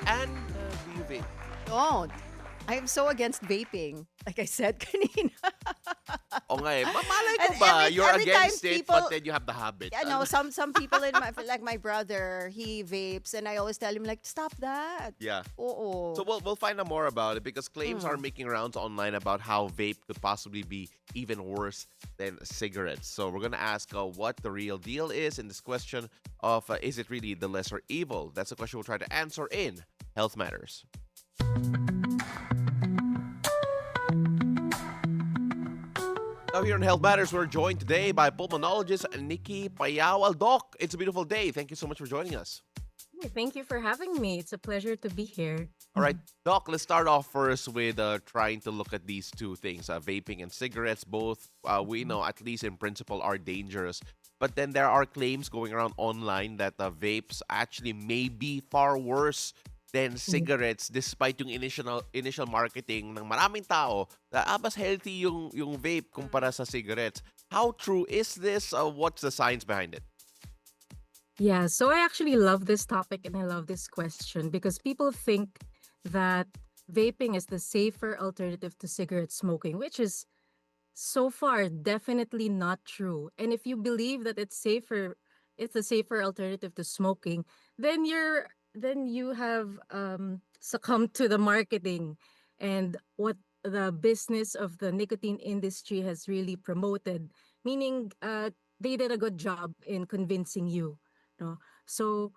And do you vape? Don't. I am so against vaping. Like I said kanina. O nga eh, malay And ko ba, you're every time against it, but people, then you have the habit. I know some people in my, like my brother, he vapes, and I always tell him like, stop that. Yeah. So Oo. we'll find out more about it because claims are Mm. making rounds online about how vape could possibly be even worse than cigarettes. So we're gonna ask what the real deal is in this question of is it really the lesser evil? That's a question we'll try to answer in Health Matters. Now here in Health Matters, we're joined today by pulmonologist Nikki Payawal. Doc, it's a beautiful day. Thank you so much for joining us. Hey, thank you for having me. It's a pleasure to be here. All right, Doc, let's start off first with trying to look at these two things vaping and cigarettes. Both, we know, at least in principle, are dangerous. But then there are claims going around online that vapes actually may be far worse than Mhm. cigarettes despite yung initial marketing ng maraming tao na mas healthy yung vape kumpara sa cigarettes. How true is this? What's the science behind it? Yeah, so I actually love this topic and I love this question because people think that vaping is the safer alternative to cigarette smoking, which is so far definitely not true. And if you believe that it's a safer alternative to smoking, then you have succumbed to the marketing and what the business of the nicotine industry has really promoted, meaning they did a good job in convincing you. No? So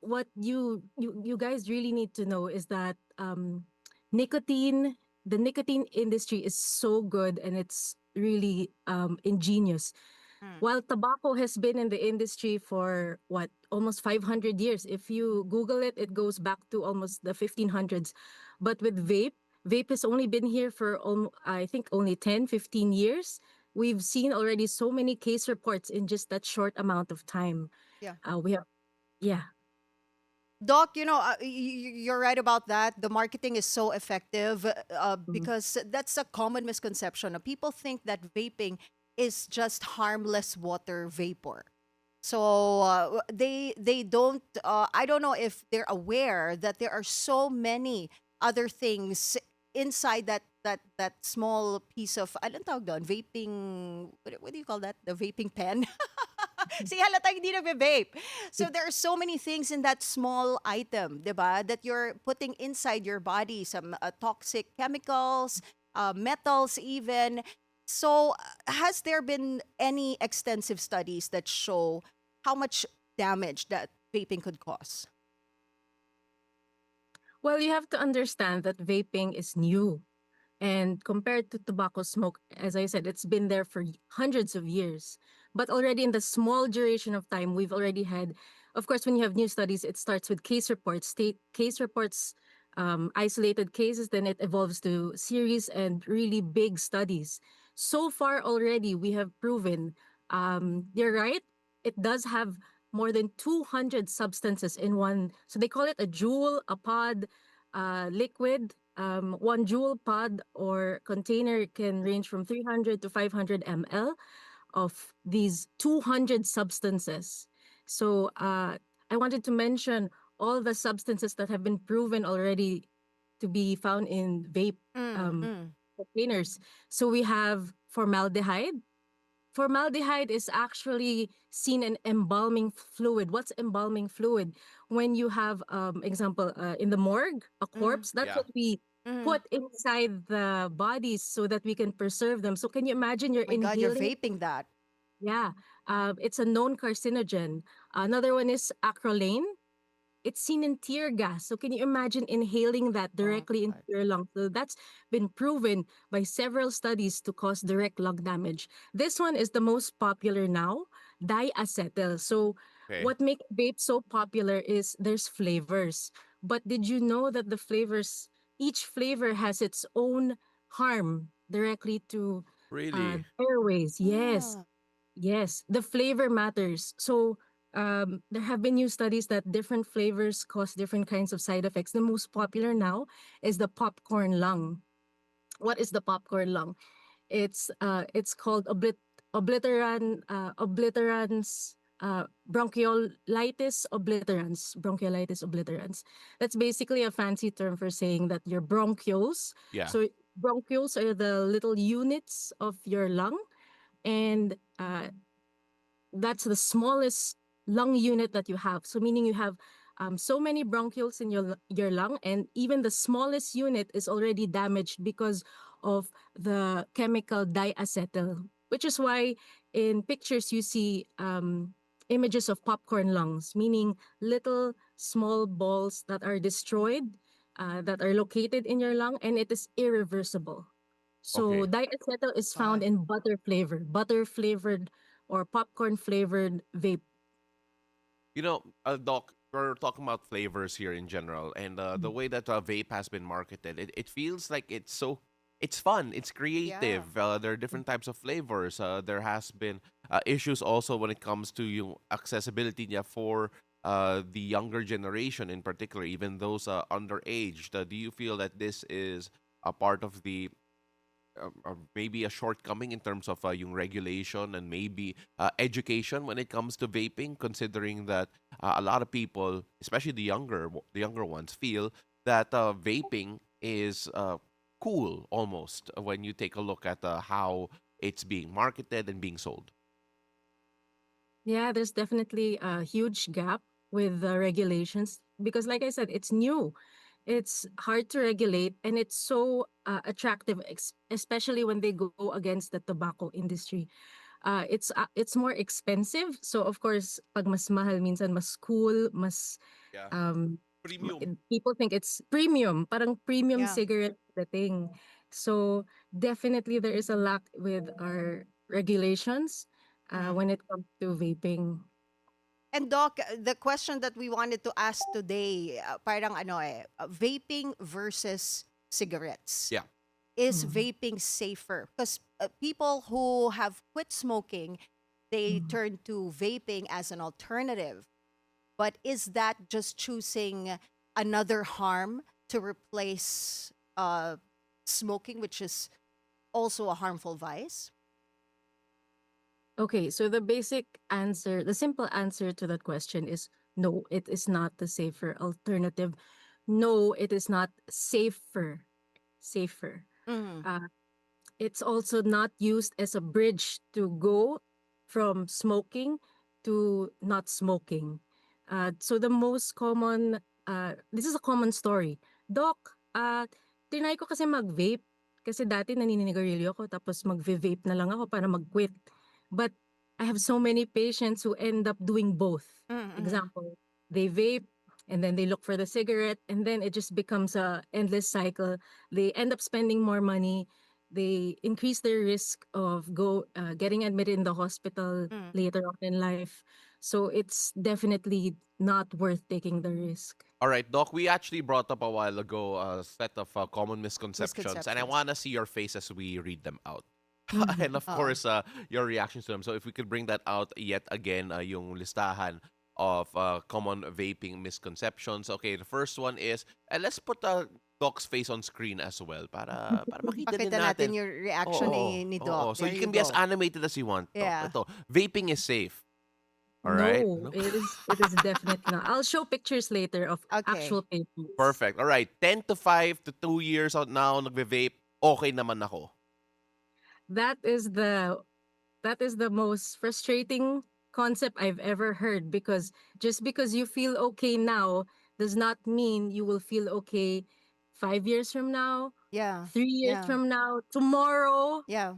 what you guys really need to know is that nicotine the nicotine industry is so good and it's really ingenious. Mm. While tobacco has been in the industry for what almost 500 years, if you google it, it goes back to almost the 1500s. But with vape has only been here for I think only 10-15 years. We've seen already so many case reports in just that short amount of time. Yeah. We have Yeah. Doc, you're right about that. The marketing is so effective Mhm. because that's a common misconception. People think that vaping is just harmless water vapor. So they don't. I don't know if they're aware that there are so many other things inside that small piece of anong tawag doon? Vaping. What do you call that? The vaping pen. See, halata hindi nagbe-vape. So there are so many things in that small item, 'di ba? That you're putting inside your body, some toxic chemicals, metals even. So has there been any extensive studies that show how much damage that vaping could cause? Well, you have to understand that vaping is new. And compared to tobacco smoke, as I said, it's been there for hundreds of years. But already in the small duration of time, we've already had, of course, when you have new studies, it starts with case reports, state case reports, isolated cases, then it evolves to series and really big studies. So far already, we have proven, you're right, it does have more than 200 substances in one. So they call it a jewel, a pod, liquid. One jewel pod or container can range from 300 to 500 ml of these 200 substances. So I wanted to mention all the substances that have been proven already to be found in vape Mm, um, mm. containers. So we have formaldehyde. Formaldehyde is actually seen in embalming fluid. What's embalming fluid? When you have, example, in the morgue, a Mm, corpse, that's Yeah. what we mm. put inside the bodies so that we can preserve them. So can you imagine you're My God, you're inhaling? vaping that. Yeah, it's a known carcinogen. Another one is acrolein. It's seen in tear gas. So can you imagine inhaling that Oh directly into God. your lungs? So that's been proven by several studies to cause direct lung damage. This one is the most popular now, diacetyl. So Okay. what makes vape so popular is there's flavors. But did you know that each flavor has its own harm directly to Really? airways? Yes. Ah. Yes, the flavor matters. So there have been new studies that different flavors cause different kinds of side effects. The most popular now is the popcorn lung. What is the popcorn lung? It's called obliterans. bronchiolitis obliterans. Bronchiolitis obliterans. That's basically a fancy term for saying that your bronchioles. Yeah. So bronchioles are the little units of your lung, and that's the smallest lung unit that you have. So meaning you have so many bronchioles in your lung, and even the smallest unit is already damaged because of the chemical diacetyl, which is why in pictures you see images of popcorn lungs, meaning little small balls that are destroyed, that are located in your lung, and it is irreversible. So Okay. diacetyl is found Wow. in butter flavored or popcorn flavored vape. Doc, we're talking about flavors here in general, and the Mm. way that vape has been marketed, it feels like it's fun, it's Yeah. creative. There are different types of flavors. There has been issues also when it comes to accessibility niya for the younger generation in particular, even those underage. Do you feel that this is a part of the maybe a shortcoming in terms of yung regulation and maybe education when it comes to vaping, considering that a lot of people, especially the younger ones, feel that vaping is cool almost when you take a look at how it's being marketed and being sold. Yeah, there's definitely a huge gap with the regulations because, like I said, it's new. It's hard to regulate, and it's so attractive, especially when they go against the tobacco industry. It's more expensive, so of course, pag mas mahal, minsan mas cool, mas Yeah. um, Premium. people think it's premium, parang premium Yeah. cigarette the thing. So definitely there is a lack with our regulations Mm. when it comes to vaping. And Doc, the question that we wanted to ask today, parang ano vaping versus cigarettes. Yeah. Is Mhm. vaping safer? Because people who have quit smoking, they Mhm. turn to vaping as an alternative. But is that just choosing another harm to replace smoking, which is also a harmful vice? Okay, so the simple answer to that question is no, it is not the safer alternative. No, it is not safer. Safer. Mm. Uh, it's also not used as a bridge to go from smoking to not smoking. So the most common, this is a common story. Doc, tinry ko kasi mag-vape. Kasi dati naninigarilyo ako tapos mag-vape na lang ako para mag-quit. But I have so many patients who end up doing both. Mm-mm. Example, they vape and then they look for the cigarette and then it just becomes a endless cycle. They end up spending more money. They increase their risk of getting admitted in the hospital Mm. later on in life. So it's definitely not worth taking the risk. All right, Doc, we actually brought up a while ago a set of common misconceptions, and I Misconceptions. want to see your face as we read them out. Mhm. And of Uh-oh. course, your reactions to them. So if we could bring that out yet again, yung listahan of common vaping misconceptions. Okay, the first one is, and let's put Doc's face on screen as well para makita din Pakita natin natin. yung reaction Oo, ni oo. Doc. So There you you can be as go. animated as you want, Doc. Yeah. Ito, vaping is safe. All right? No, No? it is definitely not. I'll show pictures later of Okay. actual patients. Perfect. All right, 10 to 5 to 2 years out now nagve-vape, okay naman ako. That is the that is the most frustrating concept I've ever heard because just because you feel okay now does not mean you will feel okay 5 years from now, Yeah. 3 years Yeah. from now, tomorrow. Yeah.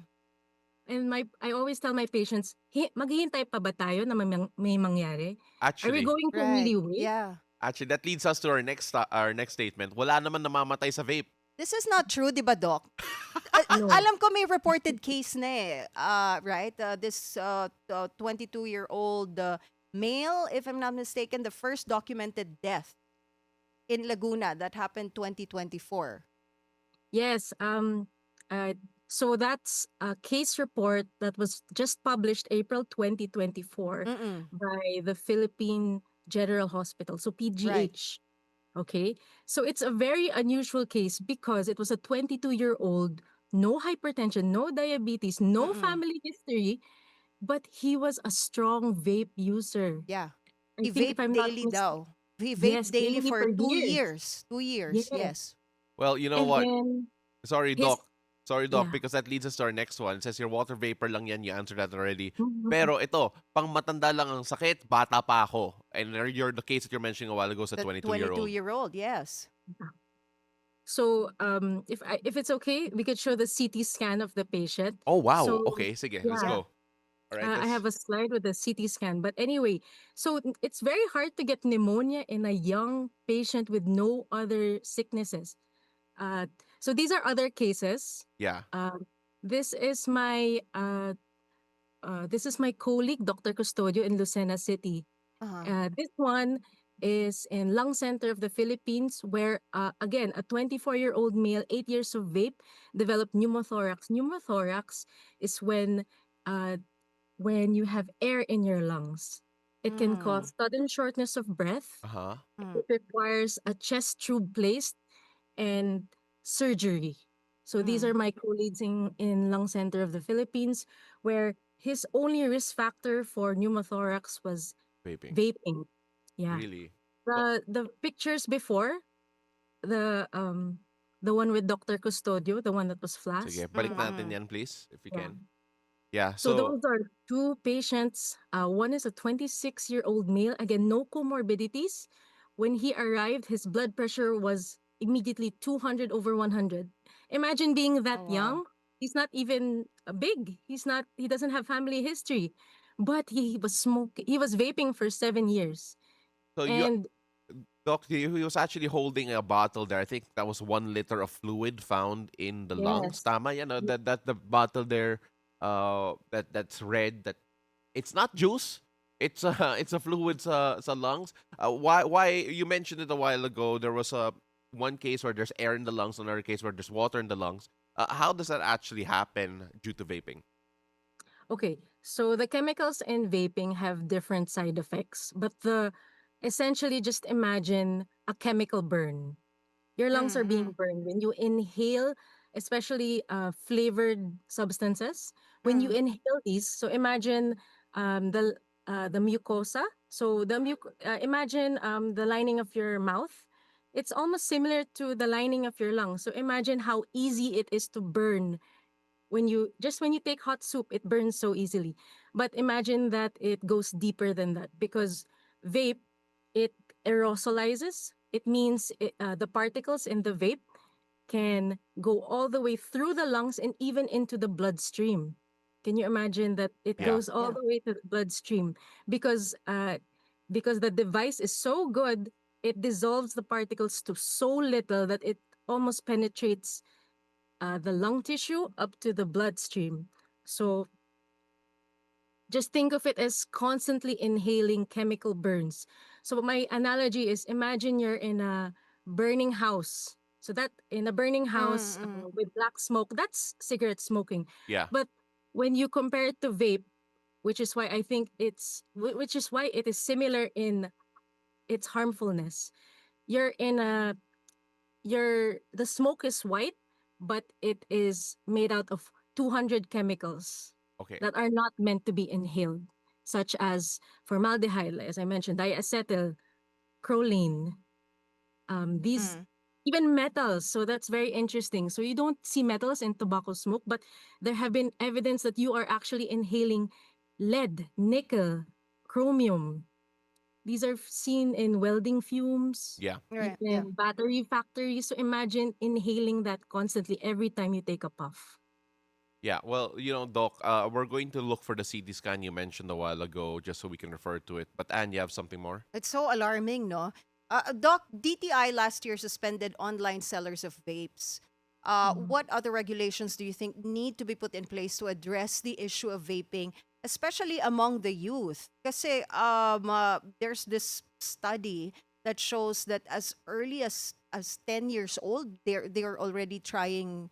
And I always tell my patients, maghihintay pa ba tayo na may mangyari? Are we Actually, going to Right. really wait? Yeah. that leads us to our next statement. Wala naman namamatay sa vape. This is not true, di ba, Doc? No. Alam ko may reported case na right? This 22-year-old male, if I'm not mistaken, the first documented death in Laguna that happened 2024. Yes. Uh, so that's a case report that was just published April 2024 Mm-mm. by the Philippine General Hospital, so Right. PGH. Okay. So it's a very unusual case because it was a 22-year-old, no hypertension, no diabetes, no Mm-mm. family history. but he was a strong vape user. Yeah. I He think if vaped I'm not daily mistaken, daw. He vaped yes, daily daily for for two years. years. 2 years, Yes. yes. Well, you know And what? then Sorry, his Doc. Sorry, Doc, yeah. because that leads us to our next one. It says your water vapor lang yan. You answered that already. Mhm. Pero ito, pang matanda lang ang sakit, bata pa ako. And the case that you're mentioning a while ago is a The 22-year-old. 22-year-old, yes. So if it's okay, we could show the CT scan of the patient. Oh, wow. So Okay, sige, let's yeah, Yeah. go. All right, I have let's... a slide with the CT scan. But anyway, so it's very hard to get pneumonia in a young patient with no other sicknesses. Uh, so these are other cases. Yeah. Uh, this is my this is my colleague, Dr. Custodio in Lucena City. Uh-huh. This one is in Lung Center of the Philippines, where again a 24-year-old male, 8 years of vape, developed pneumothorax. Pneumothorax is uh, when you have air in your lungs. It can Mm. cause sudden shortness of breath. Uh-huh. Mm. It requires a chest tube placed and surgery. So these are Mm. my colleagues in Lung Center of the Philippines, where his only risk factor for pneumothorax was Vaping. vaping. Yeah. Really? Well, The pictures before, the um the one with Dr. Custodio, the one that was sige, flashed. balik natin Mm. yan, please, if we Yeah. can. Yeah, So so... those are two patients. One is a 26-year-old male, again, no comorbidities. When he arrived, his blood pressure was immediately 200 over 100. Imagine being that Oh, wow. young. He's not even big. He doesn't have family history. But he was vaping for 7 years. So you... And Doc, he was actually holding a bottle there. I think that was 1 liter of fluid found in the lungs. yes, Tama, that the bottle there, that's red. That it's not juice. It's a it's a fluid sa lungs. Why you mentioned it a while ago? There was a one case where there's air in the lungs, another case where there's water in the lungs. How does that actually happen due to vaping? okay, so the chemicals in vaping have different side effects, but the essentially just imagine a chemical burn. Your lungs are being Mm. burned when you inhale, especially flavored substances. When you Mm. inhale these, so imagine the mucosa. So imagine the lining of your mouth. It's almost similar to the lining of your lungs. So imagine how easy it is to burn when you take hot soup, it burns so easily. But imagine that it goes deeper than that because vape, it aerosolizes. It means the particles in the vape can go all the way through the lungs and even into the bloodstream. Can you imagine that it Yeah, Yeah. goes all Yeah. the way to the bloodstream because because the device is so good, it dissolves the particles to so little that it almost penetrates the lung tissue up to the bloodstream. So just think of it as constantly inhaling chemical burns. So my analogy is imagine you're in a burning house. So that in a burning house Mm. with black smoke, that's cigarette smoking. yeah, But when you compare it to vape, which is why I think which is why it is similar in its harmfulness. You're in a the smoke is white, but it is made out of 200 chemicals okay, that are not meant to be inhaled, such as formaldehyde, as I mentioned, diacetyl, choline, these Mm. even metals. So that's very interesting. So you don't see metals in tobacco smoke, but there have been evidence that you are actually inhaling lead, nickel, chromium. These are seen in welding fumes, yeah. Right. Yeah. even battery factories. So imagine inhaling that constantly every time you take a puff. Yeah, well, Doc, we're going to look for the CT scan you mentioned a while ago just so we can refer to it. But Anne, you have something more? It's so alarming, no? Doc, DTI last year suspended online sellers of vapes. Mhm. What other regulations do you think need to be put in place to address the issue of vaping, especially among the youth? Because there's this study that shows that as early as 10 years old, they're already trying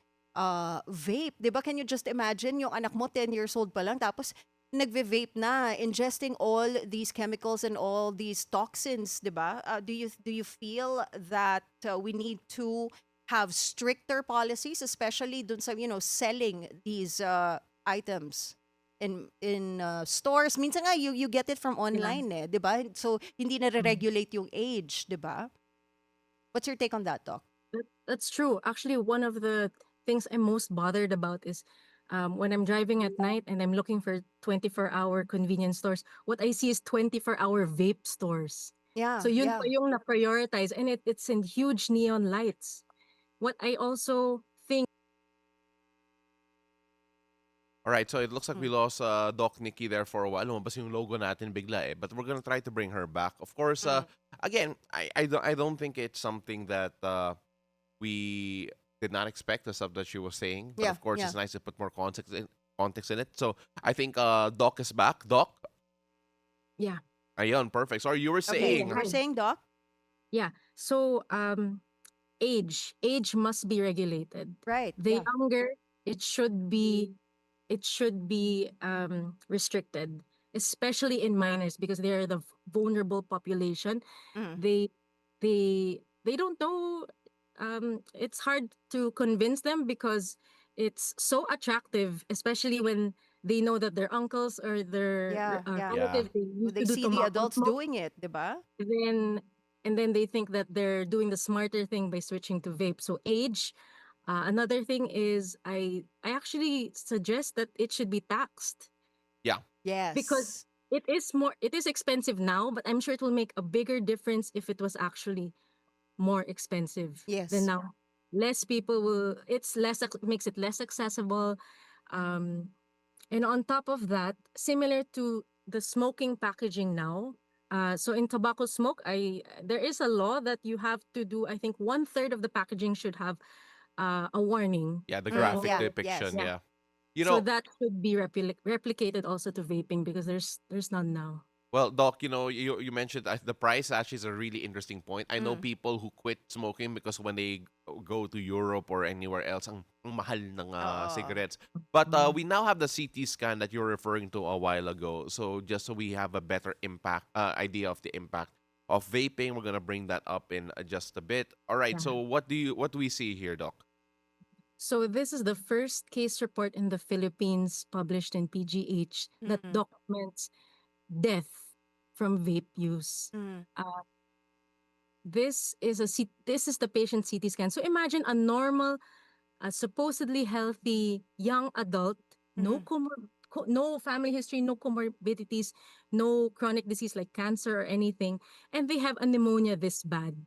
vape. 'Di ba? Can you just imagine yung anak mo 10 years old pa lang tapos nagve-vape na, ingesting all these chemicals and all these toxins, 'di ba? Do you feel that we need to have stricter policies, especially dun sa selling these items? in stores. Minsan nga you get it from Yeah. online eh, 'di ba? So hindi na Mm. regulate yung age, 'di ba? What's your take on that, Doc? That's true. Actually, one of the things I'm most bothered about is when I'm driving at night and I'm looking for 24-hour convenience stores, what I see is 24-hour vape stores. So Yeah, yun pa yeah. yung na-prioritize, and it's in huge neon lights. What I also think, All right, so it looks like we Mm. lost Doc Nikki there for a while. Lumabas yung logo natin bigla eh. But we're gonna try to bring her back. Of course, Mm. again, I don't think it's something that we did not expect the stuff that she was saying. But Yeah, of course, yeah. it's nice to put more context in it. So I think Doc is back. Doc, yeah. ayun, perfect. Sorry, you were Okay, saying. you were Hi. saying, Doc? Yeah. So age must be regulated. Right. The Yeah. younger, it should be restricted, especially in minors, because they are the vulnerable population. Mm. They they don't know. It's hard to convince them because it's so attractive, especially when they know that their uncles or their Yeah, yeah. Yeah. relatives, they When used they to do see the tobacco adults smoke. doing it, 'di ba? then and then they think that they're doing the smarter thing by switching to vape. So age. Another thing is I actually suggest that it should be taxed, Yeah. because Yes. it is expensive now, but I'm sure it will make a bigger difference if it was actually more expensive than Yes. now. Less people will, makes it less accessible. Um, and on top of that, similar to the smoking packaging now, so in tobacco smoke, there is a law that you have to do. I think 1/3 of the packaging should have a warning. Yeah, the Mm, graphic So yeah. Yes. depiction. yeah, Yeah. You so know, that should be replicated also to vaping, because there's none now. well, Doc, you mentioned the price actually is a really interesting point. I know Mm. people who quit smoking because when they go to Europe or anywhere else, ang mahal ng Oo. cigarettes. But Mm. we now have the CT scan that you were referring to a while ago. So just so we have a better idea of the impact of vaping, we're gonna bring that up in just a bit. All right. Yeah. So what do we see here, Doc? So this is the first case report in the Philippines published in PGH that Mm. documents death from vape use. Mm. Uh, this is the patient CT scan. So imagine a normal, supposedly healthy young adult, Mm. no family history, no comorbidities, no chronic disease like cancer or anything, and they have a pneumonia this bad.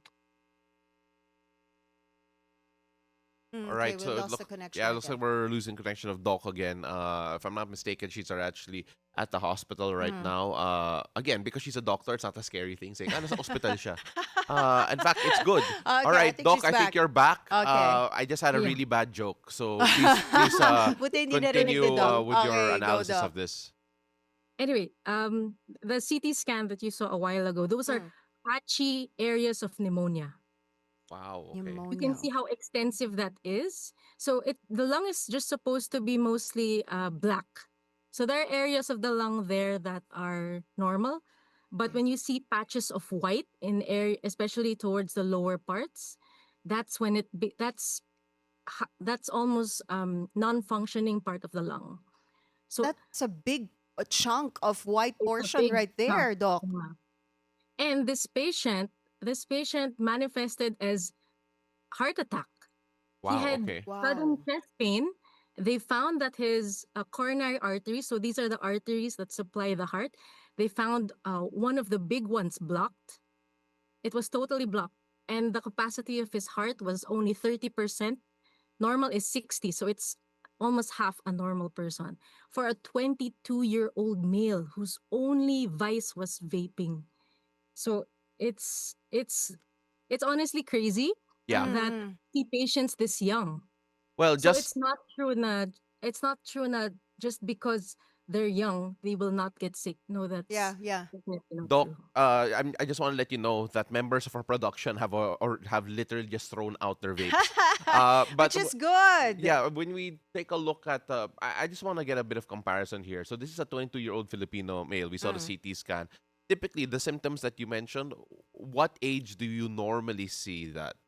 Mm. All Okay, right, we so lost the connection yeah, it looks like again. we're losing connection of Doc again. If I'm not mistaken, she's actually at the hospital right Mm. now. Again, because she's a doctor, it's not a scary thing saying, nasa hospital siya. In fact, it's good. All Okay, I right, think Doc, she's I think back. you're back. Okay. I just had a Yeah. really bad joke, so please Buti hindi narinig continue ni Doc. with your Okay, go, analysis Doc. of this. Anyway, the CT scan that you saw a while ago, those are Mm. patchy areas of pneumonia. Wow. Okay. You can Pneumonia. see how extensive that is. So the lung is just supposed to be mostly black. So there are areas of the lung there that are normal, but Mm. when you see patches of white in air, especially towards the lower parts, that's when that's almost non-functioning part of the lung. So That's a big chunk of white it's a portion big right chunk. there, Doc. Yeah. And this patient manifested as heart attack. He Wow. had Okay. sudden Wow. chest pain. They found that his coronary arteries, so these are the arteries that supply the heart, they found one of the big ones blocked. It was totally blocked. And the capacity of his heart was only 30%. Normal is 60. So it's almost half a normal person. For a 22-year-old male whose only vice was vaping. So it's honestly crazy Yeah. that Mm. see patients this young. Well, So just it's not true na just because they're young they will not get sick. No, Yeah, that's yeah. definitely not Doc, true. I just want to let you know that members of our production have literally just thrown out their vapes. But Which is good. yeah, when we take a look at, I just want to get a bit of comparison here. So this is a 22-year-old Filipino male. We saw the Mm. CT scan. Typically, the symptoms that you mentioned, what age do you normally see that?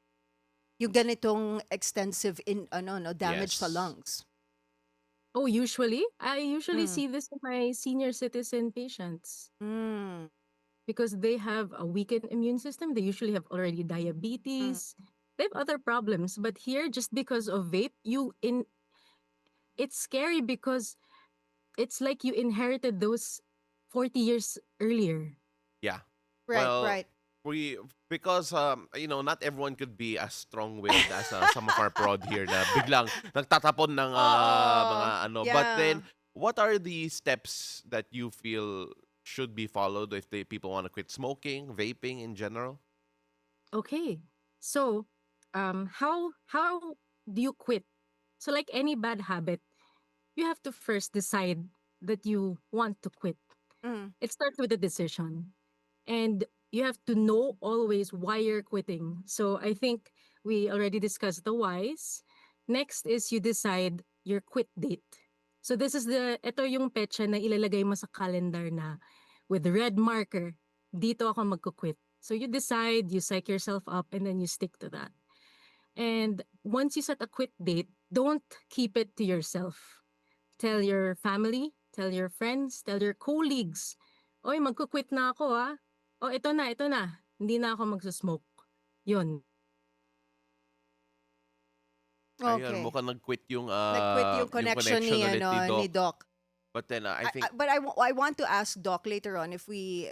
Yung ganitong extensive damage sa Yes. lungs. Oh, usually I usually Mm. see this in my senior citizen patients Mm. because they have a weakened immune system. They usually have already Mm. diabetes. They have other problems, but here just because of vape, it's scary because it's like you inherited those 40 years earlier. Yeah. Right, Well, right. we because not everyone could be as strong-willed as some of our prod here na biglang nagtatapon ng mga Oo. ano. But then, Yeah. what are the steps that you feel should be followed if people want to quit smoking, vaping in general? Okay. So, how do you quit? So like any bad habit, you have to first decide that you want to quit. Mm. It starts with a decision. And you have to know always why you're quitting. So I think we already discussed the whys. Next is you decide your quit date. So this is ito yung petsa na ilalagay mo sa calendar na with red marker, dito ako magko-quit. So you decide, you psych yourself up, and then you stick to that. And once you set a quit date, don't keep it to yourself. Tell your family, tell your friends, tell your colleagues. Oy, magko-quit na ako ah. Oh, ito na, ito na. Hindi na ako magso-smoke. Yun. Ayun, Okay. mukhang nag-quit Nag-quit yung yung connection connection ni ulit ni ano ni Doc. Doc. But then I think But I want to ask Doc later on if we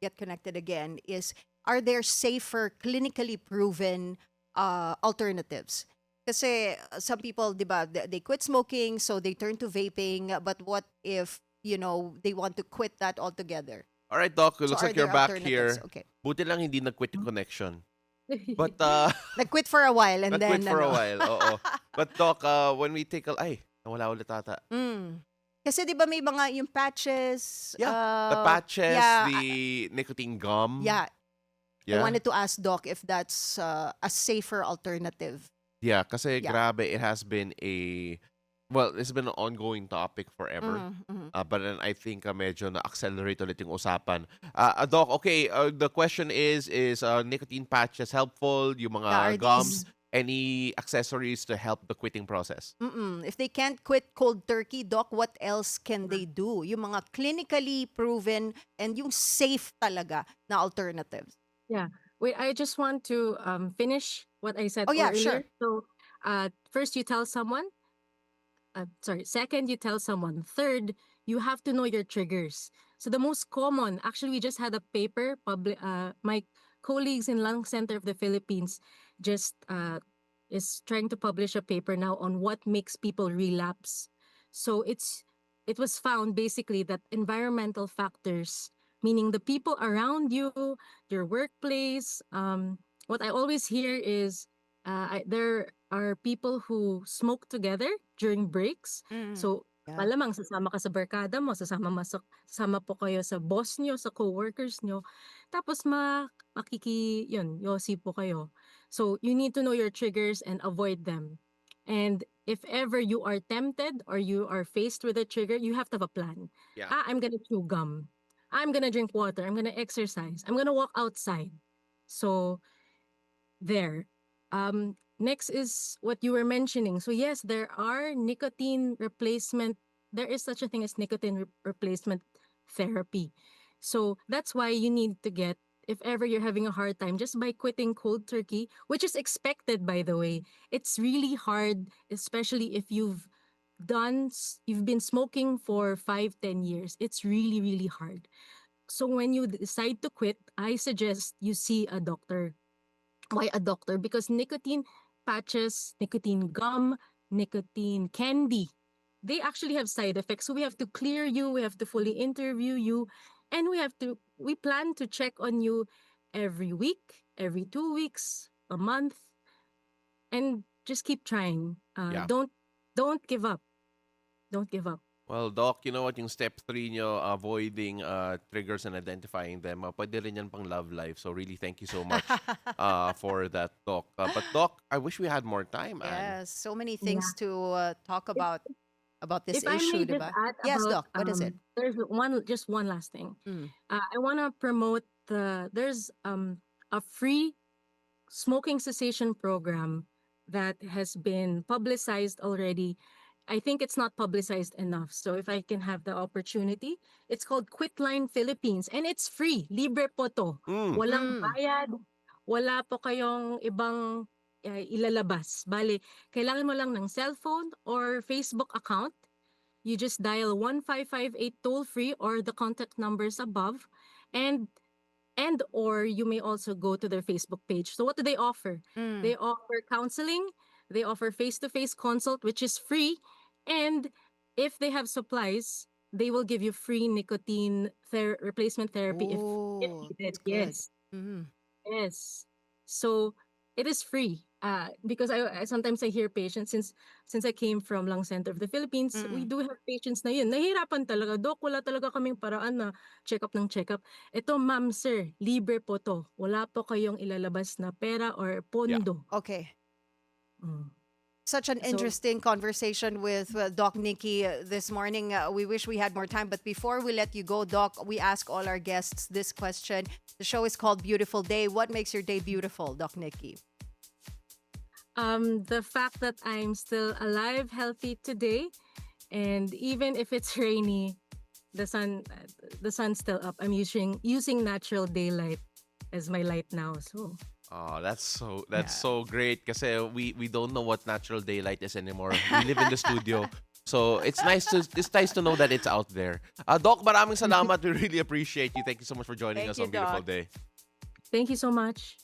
get connected again is are there safer clinically proven alternatives? Kasi some people, 'di ba, they quit smoking so they turn to vaping, but what if, they want to quit that altogether? all right, Doc, it So looks are like you're there back alternatives? here. Okay. Buti lang hindi nag-quit yung connection. But Nag-quit for a while and nag-quit then for a ano. while, oo. But Doc, when we take a ay, nawala ulit ata. Mm. Kasi 'di ba may mga yung patches, Yeah, the patches, yeah, the nicotine gum. yeah, I Yeah. wanted to ask Doc if that's a safer alternative. Yeah, kasi Yeah. grabe, it has been it's been an ongoing topic forever. Mhm, mhm. But then I think medyo na-accelerate ulit yung usapan. Doc, okay, the question is nicotine patches helpful? Yung Yeah, mga are gums, these any accessories to help the quitting process? if they can't quit cold turkey, Doc, what else can they do? Yung mga clinically proven and yung safe talaga na alternatives. Yeah. Wait, I just want to finish what I said Oh yeah, earlier. sure. So, first you tell someone, sorry, second you tell someone, third you have to know your triggers. So the most common, actually we just had a paper my colleagues in Lung Center of the Philippines just is trying to publish a paper now on what makes people relapse. So it was found basically that environmental factors, meaning the people around you, your workplace, what I always hear is there are people who smoke together during breaks. Mm. So, Yeah. malamang sasama ka sa barkada mo, sasama po kayo sa boss nyo, sa coworkers nyo. Tapos yosi po kayo. So, you need to know your triggers and avoid them. And if ever you are tempted or you are faced with a trigger, you have to have a plan. Yeah. I'm gonna chew gum. I'm gonna drink water. I'm gonna exercise. I'm gonna walk outside. So, there. Next is what you were mentioning. So yes, there are nicotine replacement. There is such a thing as nicotine replacement therapy. So that's why you need to get, if ever you're having a hard time, just by quitting cold turkey, which is expected, by the way. It's really hard, especially if you've been smoking for 5, 10 years. It's really, really hard. So when you decide to quit, I suggest you see a doctor. Why a doctor? Because nicotine patches, nicotine gum, nicotine candy, they actually have side effects. So we have to clear you, we have to fully interview you, and we plan to check on you every week, every 2 weeks, a month, and just keep trying. Yeah. Don't give up. Don't give up. Well, Doc, you know what? Yung step 3 nyo, avoiding triggers and identifying them, pwede rin yan pang love life. So really, thank you so much for that, Doc. But Doc, I wish we had more time, Anne. Yes, so many things Yeah. to talk If, about this if I may issue, just diba? add Yes, about Doc. What is it? there's just one last thing. Mm. I want to promote there's a free smoking cessation program that has been publicized already, I think it's not publicized enough. So if I can have the opportunity, it's called Quitline Philippines and it's free. Libre po to. Mm. Walang Mm. bayad. Wala po kayong ibang ilalabas. Bale, kailangan mo lang ng cellphone or Facebook account. You just dial 1558 toll free or the contact numbers above and or you may also go to their Facebook page. So what do they offer? Mm. They offer counseling, they offer face-to-face consult which is free, and if they have supplies, they will give you free nicotine replacement therapy if Oh, needed. that's good. Yes. Mm. Yes. So it is free. Because I sometimes I hear patients since I came from Lung Center of the Philippines, we Mm. do have patients na yun. Nahihirapan talaga, Dok, wala talaga kaming paraan na check up ng check up. Ito, ma'am, sir, libre po to. Wala po kayong ilalabas na pera or Yeah. pondo. Okay. Mm. Such an So, interesting conversation with Doc Nikki this morning. We wish we had more time, but before we let you go, Doc, we ask all our guests this question. The show is called Beautiful Day. What makes your day beautiful, Doc Nikki? the fact that I'm still alive, healthy today, and even if it's rainy, the sun's still up. I'm using natural daylight as my light now. So Oh, that's Yeah. so great kasi we don't know what natural daylight is anymore. We live in the studio. So it's nice to know that it's out there. Doc, maraming salamat. We really appreciate you. Thank you so much for joining Thank us you, on Beautiful Doc. Day. thank you so much.